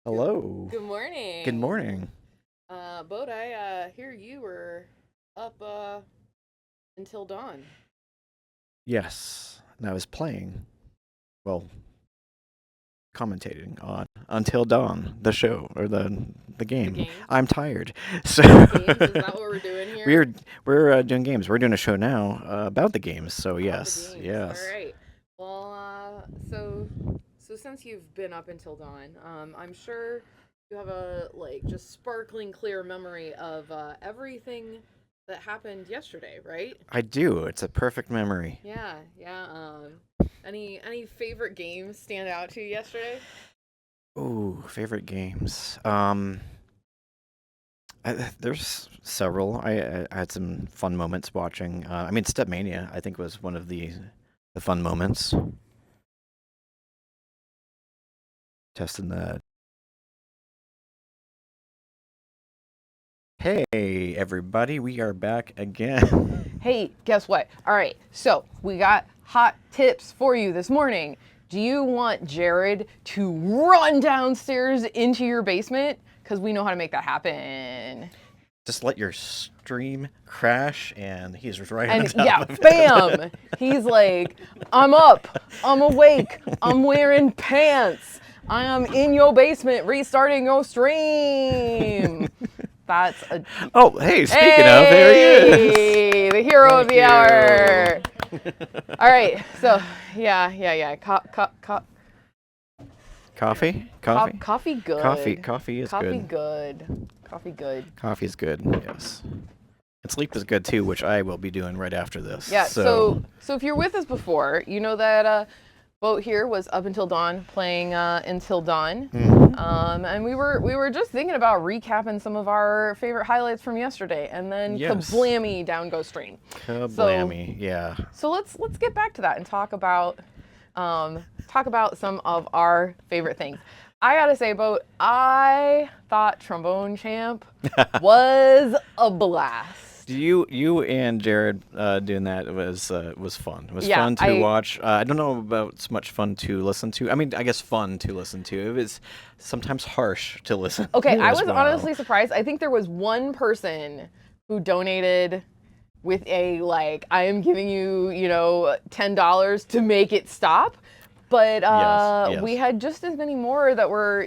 Hello. Good morning. Good morning. Boat, I hear you were up until dawn. Yes, and I was playing, well, commentating on Until Dawn, the show or the The game. game? I'm tired, so Games? Is that what we're doing here? we're doing games. We're doing a show now about the games. So About the yes, games. All yes. right. Well, so since you've been up until dawn, I'm sure you have a just sparkling clear memory of everything that happened yesterday, right? I do. It's a perfect memory. Yeah, yeah. Any favorite games stand out to you yesterday? Ooh, favorite games. There's several. I had some fun moments watching. I mean, Stepmania, I think, was one of the fun moments. Testing the. Hey, everybody, we are back again. Hey, guess what? All right, so we got hot tips for you this morning. Do you want Jared to run downstairs into your basement? Because we know how to make that happen. Just let your stream crash, and he's right on And top yeah, of it. bam! He's like, I'm up, I'm awake, I'm wearing pants, I am in your basement restarting your stream. That's a Oh, hey, speaking of, there he is. Hey, the hero of Thank the hour. you. All right, so yeah. Coffee? Coffee? Coffee Coffee. good. Coffee is Coffee good. good. Coffee good. Coffee is good, yes. And sleep is good too, which I will be doing right after this. Yeah. So, So if you're with us before, you know that Boat here was up until dawn playing Until Dawn. And we were just thinking about recapping some of our favorite highlights from yesterday, and then yes. kablammy, down goes stream. Kablammy, yeah. So let's get back to that and talk about some of our favorite things. I gotta say, Boat, I thought Trombone Champ was a blast. You and Jared doing that was fun. It was Yeah, fun to watch. I don't know about so much fun to listen to. I mean, I guess fun to listen to. It was sometimes harsh to listen. Okay, to I as was well. honestly surprised. I think there was one person who donated with a I am giving you, $10 to make it stop. But Yes. we had just as many more that were,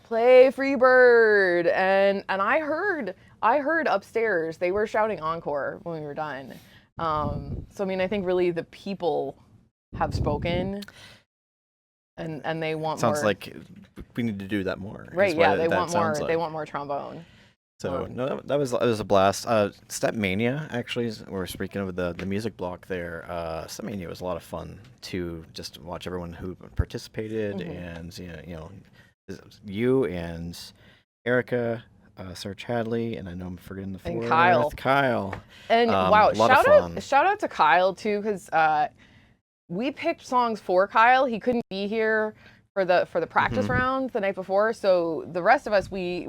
play Freebird, and I heard upstairs they were shouting encore when we were done. So I mean, I think really the people have spoken, and they want Sounds more. like we need to do that more. Right? Is what Yeah, they that want more. sounds like. They want more trombone. So no, that was a blast. Stepmania actually, we're speaking of the music block there. Stepmania was a lot of fun to just watch everyone who participated, and you and Erica, Sarah Chadley, and I know I'm forgetting the And fourth. Kyle. Kyle. And A wow, lot of fun. shout out to Kyle too, because we picked songs for Kyle. He couldn't be here for the practice round the night before, so the rest of us we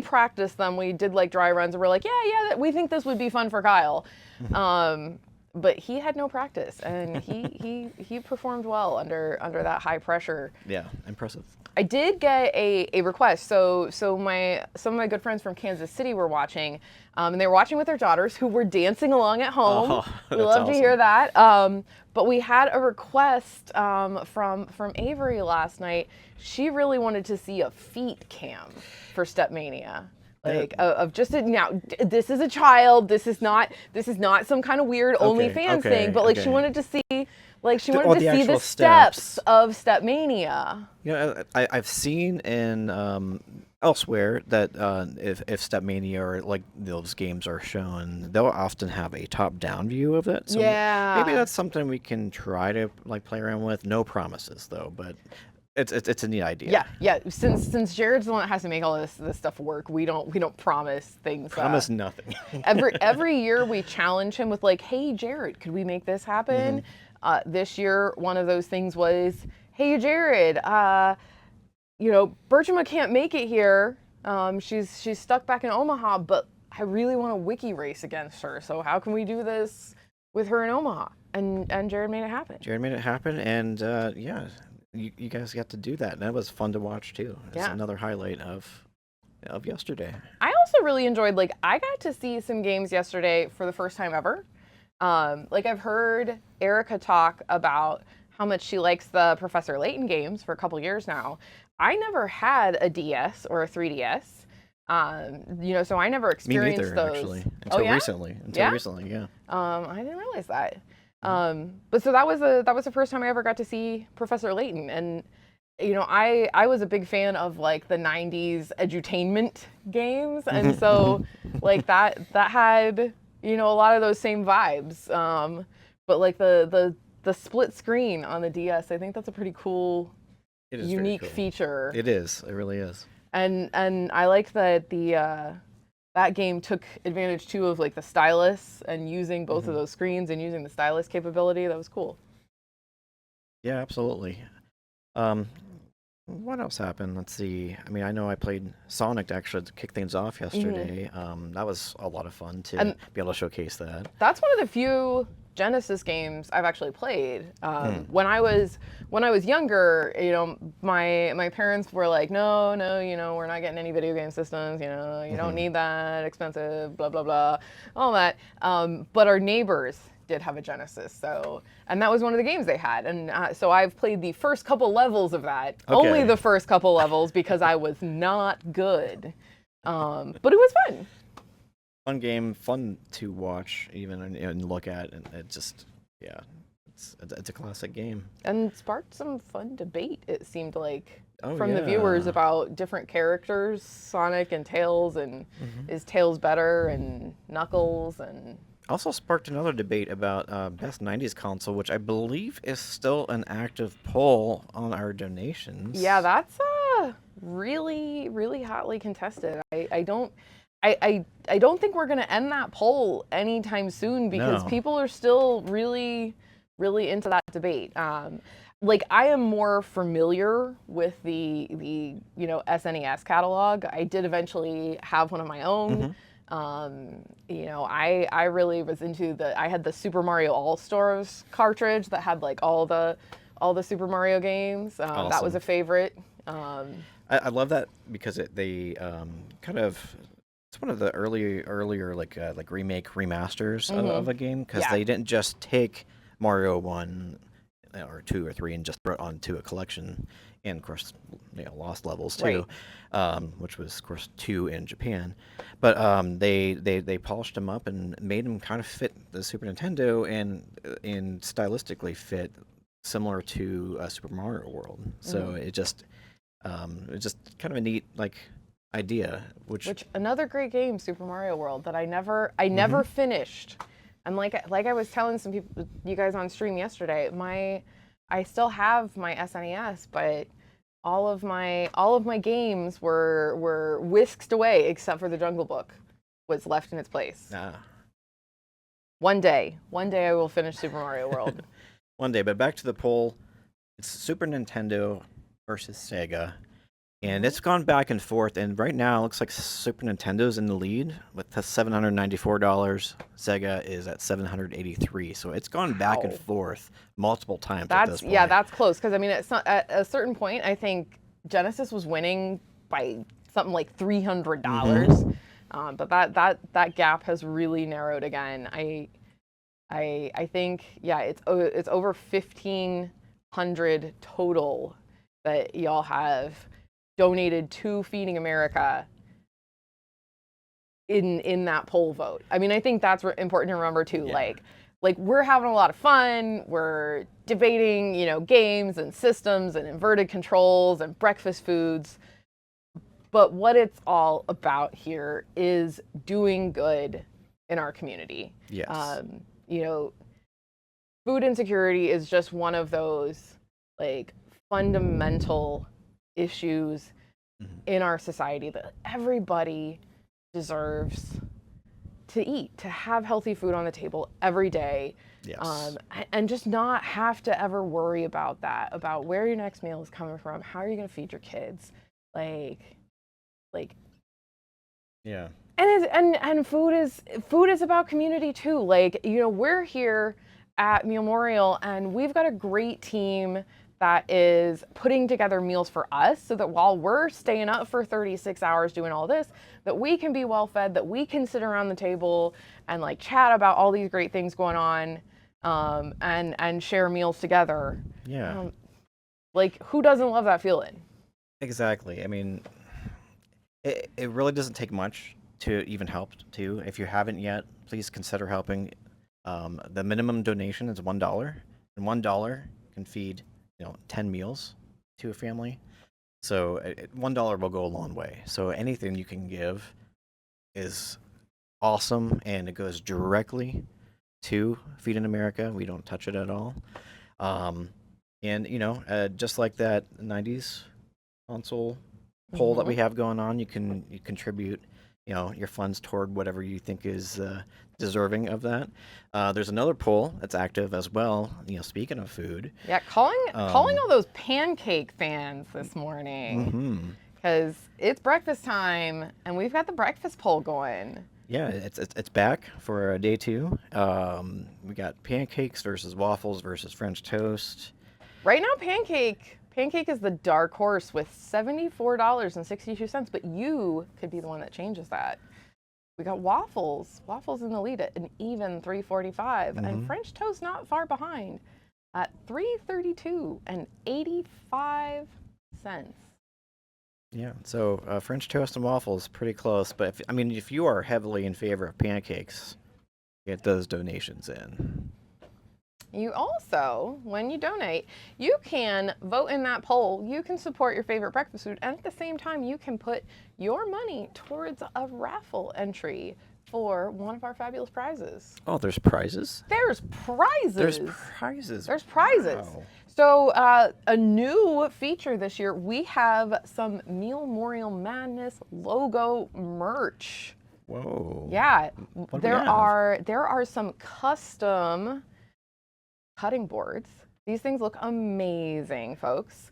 practiced them. We did dry runs, and we're like, yeah, we think this would be fun for Kyle. But he had no practice, and he performed well under that high pressure. Yeah, impressive. I did get a request. So some of my good friends from Kansas City were watching, and they were watching with their daughters who were dancing along at home. Oh, We that's love to hear awesome. that. But we had a request from Avery last night. She really wanted to see a feet cam for Stepmania. Of just now, this is a child. This is not some kind of weird OnlyFans thing. But she wanted to see she wanted to see the steps of Stepmania. I've seen in elsewhere that if Stepmania or those games are shown, they'll often have a top-down view of it. So maybe that's something we can try to play around with. No promises though, but it's a neat idea. Yeah. Since Jared's the one that has to make all this stuff work, we don't promise things. Promise nothing. every year we challenge him with hey Jared, could we make this happen? This year one of those things was, hey Jared, Bertramma can't make it here. She's stuck back in Omaha, but I really want to wiki race against her. So how can we do this with her in Omaha? And Jared made it happen. Jared made it happen, and yeah, you guys got to do that, and that was fun to watch too. It's Yeah. another highlight of yesterday. I also really enjoyed, like, I got to see some games yesterday for the first time ever. Like, I've heard Erica talk about how much she likes the Professor Layton games for a couple years now. I never had a DS or a 3DS. So I never Me experienced neither, those. actually, Oh, until yeah? recently. Yeah? Yeah. I didn't realize that. But so that was the first time I ever got to see Professor Layton, and I was a big fan of like the '90s edutainment games, and so like that had a lot of those same vibes. But like the split screen on the DS, I think that's a pretty cool, It is very unique cool. feature. It is. It really is. And I like that that game took advantage too of like the stylus and using both of those screens and using the stylus capability. That was cool. Yeah, absolutely. What else happened? Let's see. I mean, I know I played Sonic actually to kick things off yesterday. That was a lot of fun to And be able to showcase that. that's one of the few Genesis games I've actually played. When I was younger, my parents were like, no, we're not getting any video game systems. You don't need that, expensive, blah blah blah, all that. But our neighbors did have a Genesis, and that was one of the games they had, and so I've played the first couple levels of that. Okay. Only the first couple levels because I was not good, but it was fun. Fun game, fun to watch even and look at, and it just, yeah, it's a classic game. And sparked some fun debate, it seemed like, Oh, from the viewers yeah. about different characters, Sonic and Tails, and is Tails better, and Knuckles, and Also sparked another debate about best '90s console, which I believe is still an active poll on our donations. yeah, that's really, really hotly contested. I don't think we're gonna end that poll anytime soon because No. people are still really, really into that debate. Like I am more familiar with the SNES catalog. I did eventually have one of my own. I really was into I had the Super Mario All-Stars cartridge that had like all the Super Mario games. That was Awesome. a favorite. I love that because they kind of, it's one of the earlier like remake remasters of a game, because Yeah. they didn't just take Mario 1 or 2 or 3 and just throw it onto a collection, and of course Lost Levels too, which was of course 2 in Japan, but they polished them up and made them kind of fit the Super Nintendo and stylistically fit similar to Super Mario World. So it's just kind of a neat like idea, which Another great game, Super Mario World, that I never finished. And like I was telling some people, you guys on stream yesterday, I still have my SNES, but all of my games were whisked away except for the Jungle Book was left in its place. One day I will finish Super Mario World. one day. But back to the poll, it's Super Nintendo versus Sega, and it's gone back and forth. And right now, it looks like Super Nintendo's in the lead with the $794. Sega is at $783. So it's gone back and Wow. forth multiple times at this point. That's close because I mean at a certain point I think Genesis was winning by something like $300. But that gap has really narrowed again. I think it's over 1,500 total that y'all have donated to Feeding America in that poll vote. I mean, I think that's important to remember too. Yeah. Like we're having a lot of fun. We're debating, games and systems and inverted controls and breakfast foods. But what it's all about here is doing good in our community. Yes. Food insecurity is just one of those like fundamental issues in our society that everybody deserves to eat, to have healthy food on the table every day. Yes. And just not have to ever worry about that, about where your next meal is coming from, how are you going to feed your kids, like Yeah. and food is about community too. Like, we're here at Meal-Morial and we've got a great team that is putting together meals for us so that while we're staying up for 36 hours doing all this, that we can be well fed, that we can sit around the table and like chat about all these great things going on, and share meals together. Yeah. Like, who doesn't love that feeling? Exactly. I mean, it really doesn't take much to even help too. If you haven't yet, please consider helping. The minimum donation is $1, and $1 can feed 10 meals to a family. So $1 will go a long way. So anything you can give is awesome, and it goes directly to Feeding America. We don't touch it at all. And just like that '90s console poll that we have going on, you contribute your funds toward whatever you think is deserving of that. There's another poll that's active as well, speaking of food. Yeah, calling all those pancake fans this morning, because it's breakfast time and we've got the breakfast poll going. Yeah, it's back for day 2. We got pancakes versus waffles versus French toast. Right now, pancake is the dark horse with $74.62, but you could be the one that changes that. We got waffles in the lead at an even $3.45, and French toast not far behind at $3.32 and 85 cents. Yeah, so French toast and waffles pretty close, but if you are heavily in favor of pancakes, get those donations in. You also, when you donate, you can vote in that poll. You can support your favorite breakfast food, and at the same time, you can put your money towards a raffle entry for one of our fabulous prizes. Oh, there's prizes? There's prizes. There's prizes. There's prizes. Wow. So a new feature this year, we have some Meal-Morial Madness logo merch. Whoa. Yeah, What do we there have? are some custom cutting boards. These things look amazing, folks.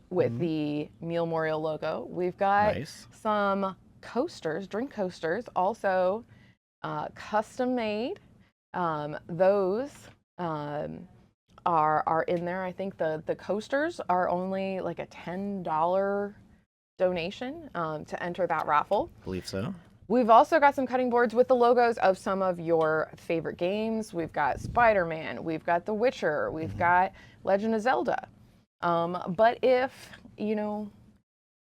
With the Meal-Morial logo, we've got some coasters, drink coasters, also custom made. Those are in there. I think the coasters are only like a $10 donation to enter that raffle. Believe so. We've also got some cutting boards with the logos of some of your favorite games. We've got Spider-Man, we've got The Witcher, we've got Legend of Zelda. But if, you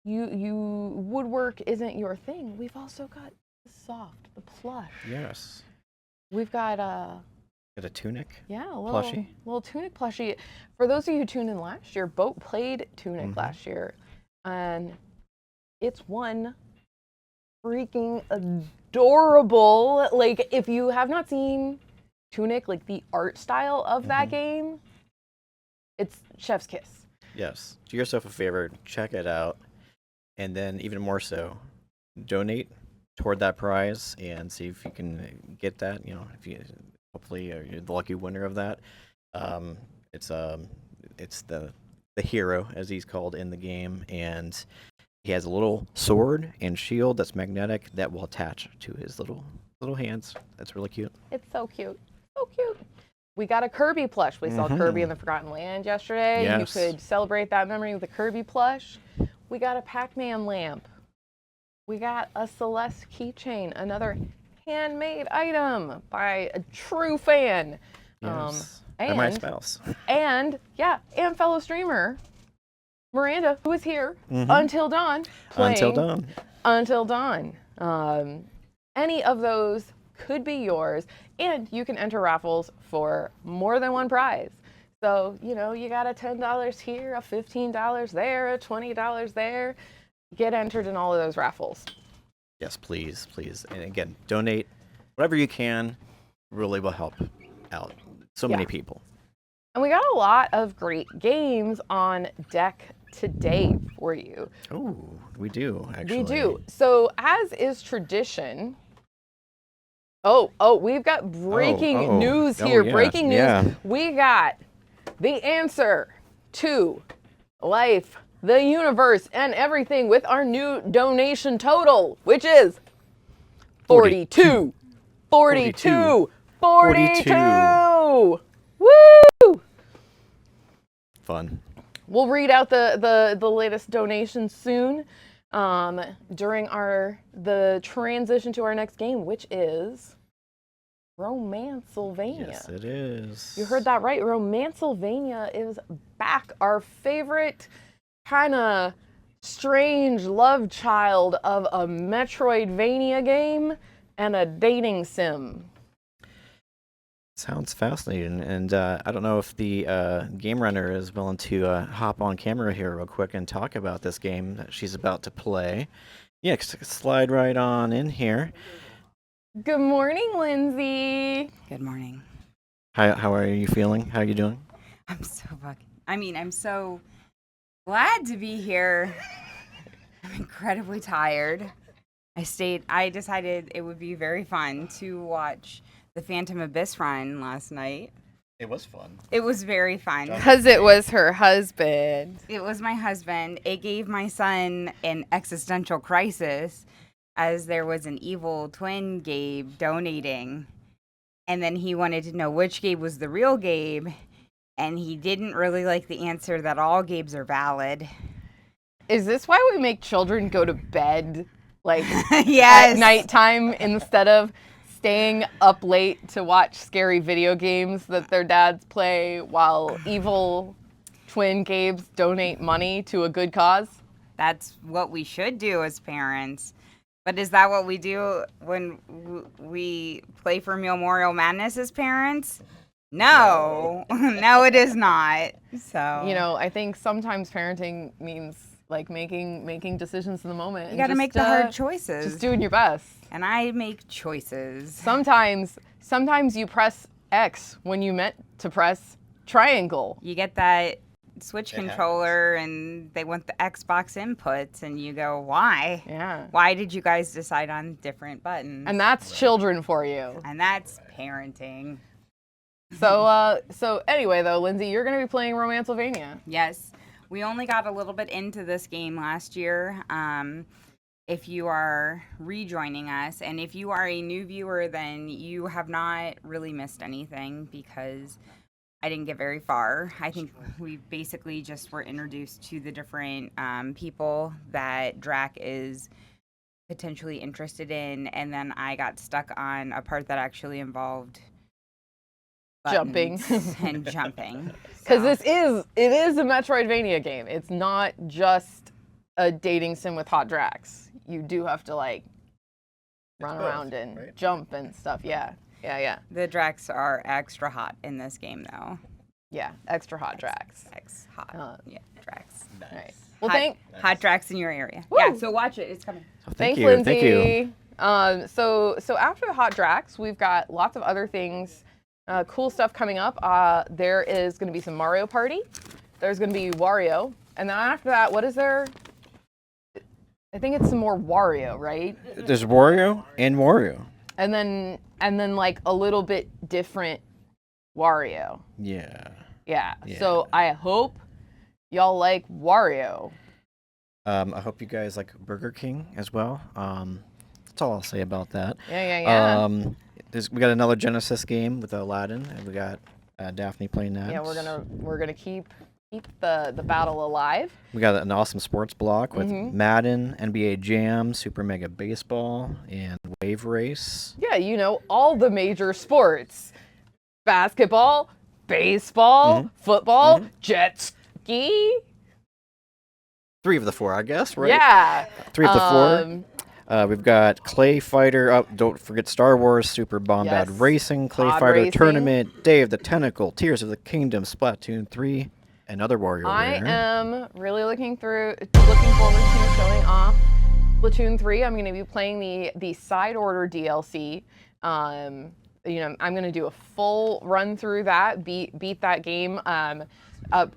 woodwork isn't your thing, we've also got the soft, the plush. Yes. We've got Got a tunic? Yeah, a Plushie? little tunic plushie. For those of you who tuned in last year, Boat played tunic last year, and it's one freaking adorable. Like, if you have not seen Tunic, like the art style of that game, it's chef's kiss. Yes. Do yourself a favor, check it out, and then even more so, donate toward that prize and see if you can get that. If you hopefully you're the lucky winner of that. It's the hero, as he's called in the game, and he has a little sword and shield that's magnetic that will attach to his little hands. That's really cute. It's so cute. So cute. We got a Kirby plush. We saw Kirby in the Forgotten Land yesterday. Yes. You could celebrate that memory with a Kirby plush. We got a Pac-Man lamp. We got a Celeste keychain, another handmade item by a true fan. Yes. And my spouse. And fellow streamer Miranda, who is here until dawn. Until dawn. Any of those could be yours, and you can enter raffles for more than one prize. So, you got a $10 here, a $15 there, a $20 there. Get entered in all of those raffles. Yes, please. And again, donate whatever you can. Really will help out so many people. And we got a lot of great games on deck today for you. Oh, we do, actually. We do. So, as is tradition, we've got breaking news here. Yeah. Breaking news. Yeah. We got the answer to life, the universe, and everything with our new donation total, which is 42. 42. 42. 42. Woo! Fun. We'll read out the latest donations soon during the transition to our next game, which is Romancylvania. Yes, it is. You heard that right. Romancylvania is back. Our favorite kind of strange love child of a Metroidvania game and a dating sim. Sounds fascinating, and I don't know if the game runner is willing to hop on camera here real quick and talk about this game that she's about to play. Yeah, slide right on in here. Good morning, Lindsay. Good morning. How are you feeling? How are you doing? I'm so glad to be here. I'm incredibly tired. I decided it would be very fun to watch the Phantom Abyss run last night. It was fun. It was very fun. Because it was her husband. It was my husband. It gave my son an existential crisis as there was an evil twin Gabe donating. And then he wanted to know which Gabe was the real Gabe. And he didn't really like the answer that all Gabes are valid. Is this why we make children go to bed Yes. at nighttime instead of staying up late to watch scary video games that their dads play while evil twin Gabes donate money to a good cause? That's what we should do as parents. But is that what we do when we play for Meal-Morial Madness as parents? No. No, it is not. So I think sometimes parenting means making decisions in the moment. you got to make the hard choices. Just doing your best. And I make choices. Sometimes you press X when you meant to press triangle. You get that Switch controller and they want the Xbox inputs and you go, why? Yeah. Why did you guys decide on different buttons? And that's children for you. And that's parenting. So anyway though, Lindsay, you're going to be playing Romancylvania. Yes. We only got a little bit into this game last year. If you are rejoining us, and if you are a new viewer, then you have not really missed anything because I didn't get very far. I think we basically just were introduced to the different people that Drac is potentially interested in, and then I got stuck on a part that actually involved Jumping. and jumping. Because it is a Metroidvania game. It's not just a dating sim with hot Dracs. You do have to run around and jump and stuff. Yeah. The Dracs are extra hot in this game, though. Yeah, extra hot Dracs. Hot. Yeah, Dracs. Nice. All right. Well, hot Dracs in your area. Woo. Yeah, so watch it. It's coming. Thanks, you. Lindsay. Thank you. So after the hot Dracs, we've got lots of other things, cool stuff coming up. There is going to be some Mario Party. There's going to be Wario, and then after that, what is there? I think it's some more Wario, right? There's Wario and Wario. And then a little bit different Wario. Yeah. Yeah. So I hope y'all like Wario. I hope you guys like Burger King as well. That's all I'll say about that. Yeah. We got another Genesis game with Aladdin, and we got Daphne playing that. Yeah, we're gonna keep the battle alive. We got an awesome sports block with Madden, NBA Jam, Super Mega Baseball, and Wave Race. Yeah, all the major sports. Basketball, baseball, football, jet ski. 3 of the 4, I guess, right? Yeah. 3 of the 4. We've got Clay Fighter. Oh, don't forget Star Wars, Super Bombad Yes. Racing, Clay Pod Fighter Racing. Tournament, Day of the Tentacle, Tears of the Kingdom, Splatoon 3, and other WarioWare. I am really looking forward to showing off Splatoon 3. I'm going to be playing the side order DLC. I'm going to do a full run through that, beat that game.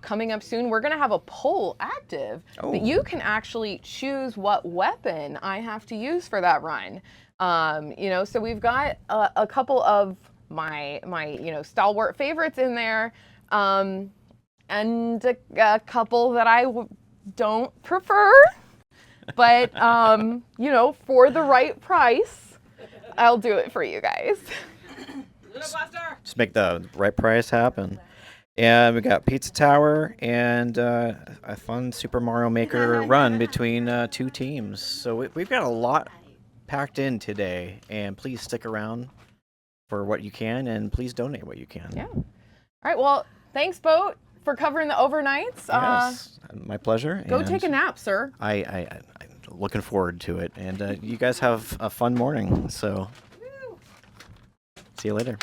Coming up soon, we're going to have a poll active that you can actually choose what weapon I have to use for that run. So we've got a couple of my stalwart favorites in there. And a couple that I don't prefer, but for the right price, I'll do it for you guys. Just make the right price happen. And we got Pizza Tower and a fun Super Mario Maker run between 2 teams. So we've got a lot packed in today, and please stick around for what you can, and please donate what you can. Yeah. All right. Well, thanks, Boat, for covering the overnights. Yes, my pleasure. Go and take a nap, sir. I'm looking forward to it, and you guys have a fun morning. So see you later.